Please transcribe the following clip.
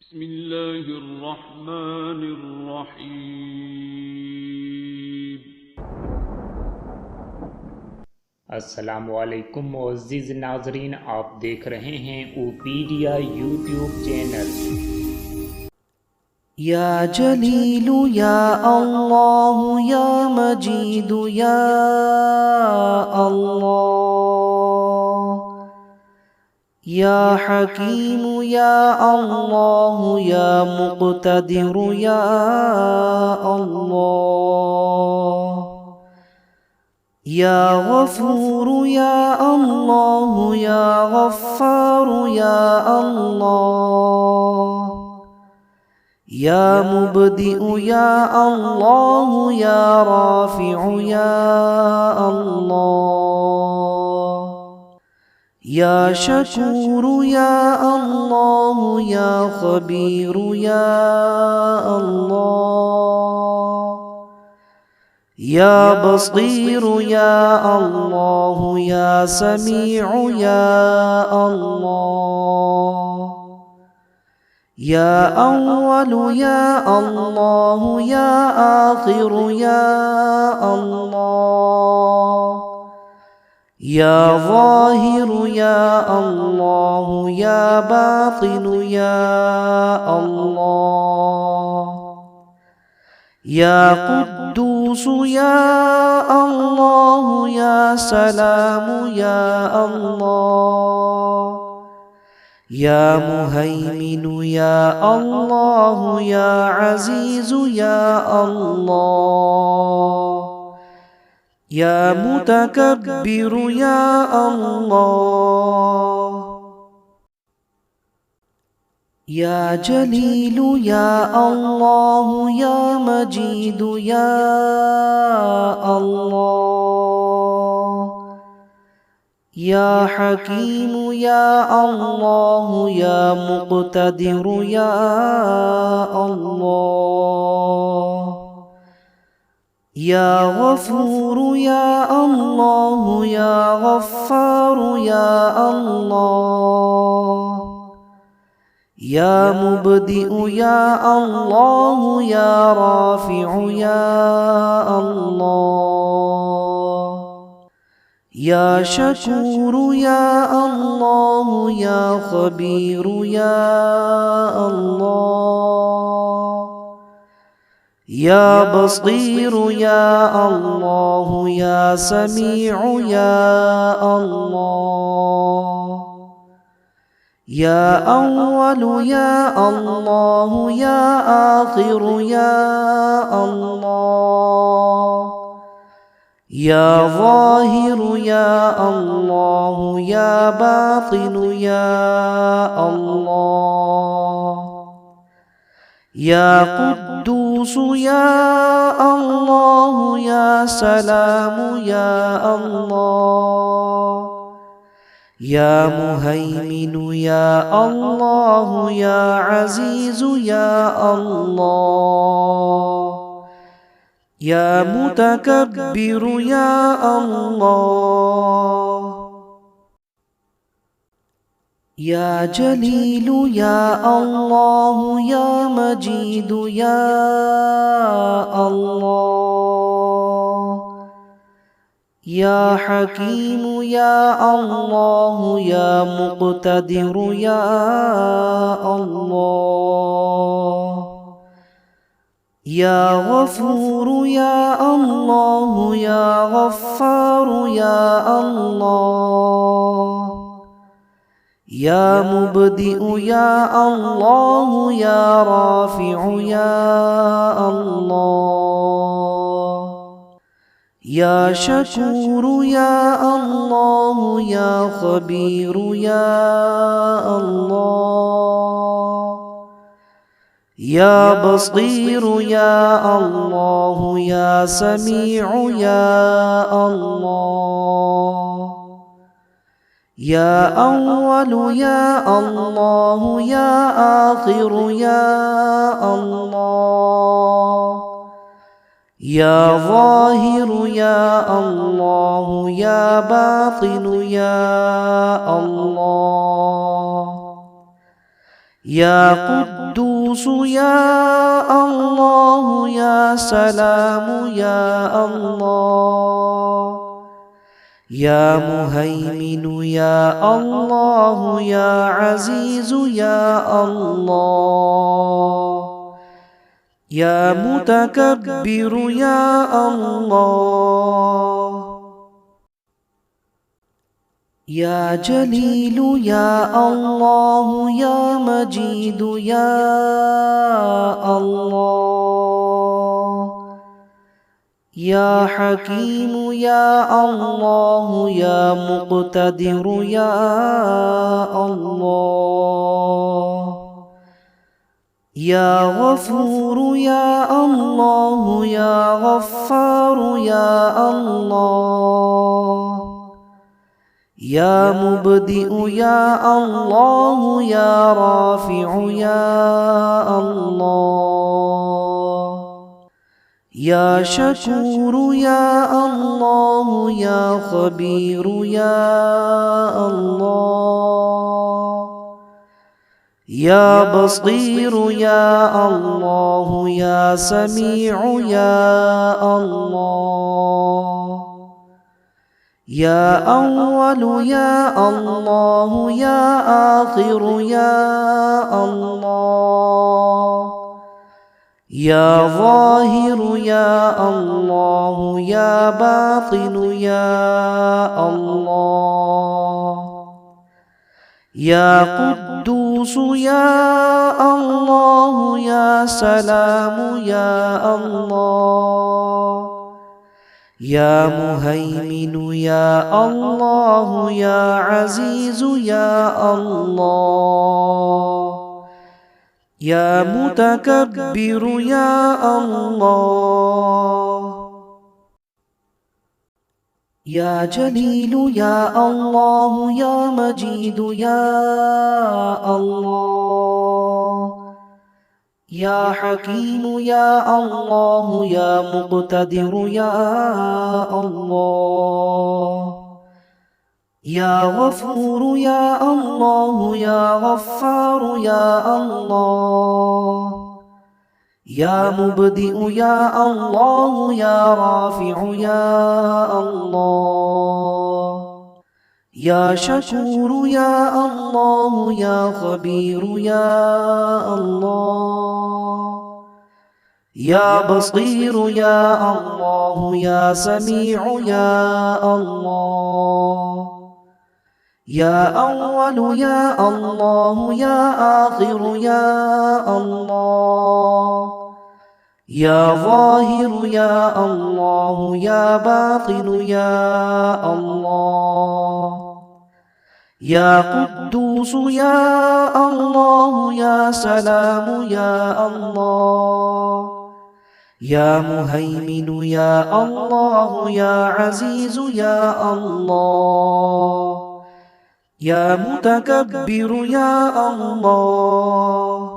بسم الله الرحمن الرحیم۔ अस्सलामुअलैकुम मुअज़्ज़िज़ नाज़रीन, आप देख रहे हैं ओपीडिया यूट्यूब चैनल। या जलीलु या अल्लाह या मजीदु या अल्लाह या हकीमु या अल्लाह या मुक़्तदिरु या अल्लाह या गफूरु या अल्लाह या गफ्फारु या अल्लाह या मुबदिउ या अल्लाह या राफिउ या अल्लाह या शकूरु या अल्लाह या खबीरु या अल्लाह या बसीरु या अल्लाह या समीउ या अल्लाह या अव्वल या अल्लाह या आखिर या अल्लाह या ज़ाहिर या अल्लाह या बातिन या अल्लाह या कुद्दूस या अल्लाह या सलाम या अल्लाह या मुहैमिन या अल्लाह या अज़ीज़ या अल्लाह या मुतकब्बिर या अल्लाह या जलील या अल्लाह या मजीद या अल्लाह या हकीम या अल्लाह या मुक़्तदिर या अल्लाह या गफूर या अल्लाह या गफ्फार या अल्लाह या मुबदिउ या अल्लाह या राफिउ या अल्लाह या शकूर या अल्लाह या खबीर या अल्लाह या बसीर या अल्लाह या समीउ या अल्लाह या अव्वल या अल्लाह या आखिर या अल्लाह या ज़ाहिर या अल्लाह या बातिन या अल्लाह या कुद्दूस या अल्लाह या सलाम या अल्लाह या मुहैमिन या अल्लाह या अज़ीज़ या अल्लाह या मुतकब्बिर या अल्लाह या जलील या अल्लाह या मजीद या अल्लाह या हकीम या अल्लाह या मुक़्तदिर या अल्लाह या गफूर या अल्लाह या गफ्फार या अल्लाह या मुबदिउ या अल्लाह या राफिउ या अल्लाह या शकूर या अल्लाह या खबीर या अल्लाह या बसीर या अल्लाह या समीउ या अल्लाह या अव्वल या अल्लाह या आखिर या अल्लाह या ज़ाहिर या अल्लाह या बातिन या अल्लाह يا قدوس يا الله يا سلام يا الله يا مهيمن يا الله يا عزيز يا الله يا متكبر يا الله يا جليل يا الله يا مجيد يا الله يا حكيم يا الله يا مقتدر يا الله يا غفور يا الله يا غفار يا الله يا مبدئ يا الله يا رافع يا الله يا شكور يا الله يا خبير يا الله يا بصير يا الله يا سميع يا الله يا أول يا الله يا آخر يا الله يا ظاهر يا الله يا باطن يا الله يا قدوس يا الله يا سلام يا الله يا مهيمن يا الله يا عزيز يا الله يا متكبر يا الله يا جليل يا الله يا مجيد يا الله يا حكيم يا الله يا مقتدر يا الله يا غفور يا الله يا غفار يا الله يا مبدئ يا الله يا رافع يا الله يا شكور يا الله يا خبير يا الله يا بصير يا الله يا سميع يا الله يا أول يا الله يا آخر يا الله يا ظاهر يا الله يا باطن يا الله يا قدوس يا الله يا سلام يا الله يا مهيمن يا الله يا عزيز يا الله يا متكبر يا الله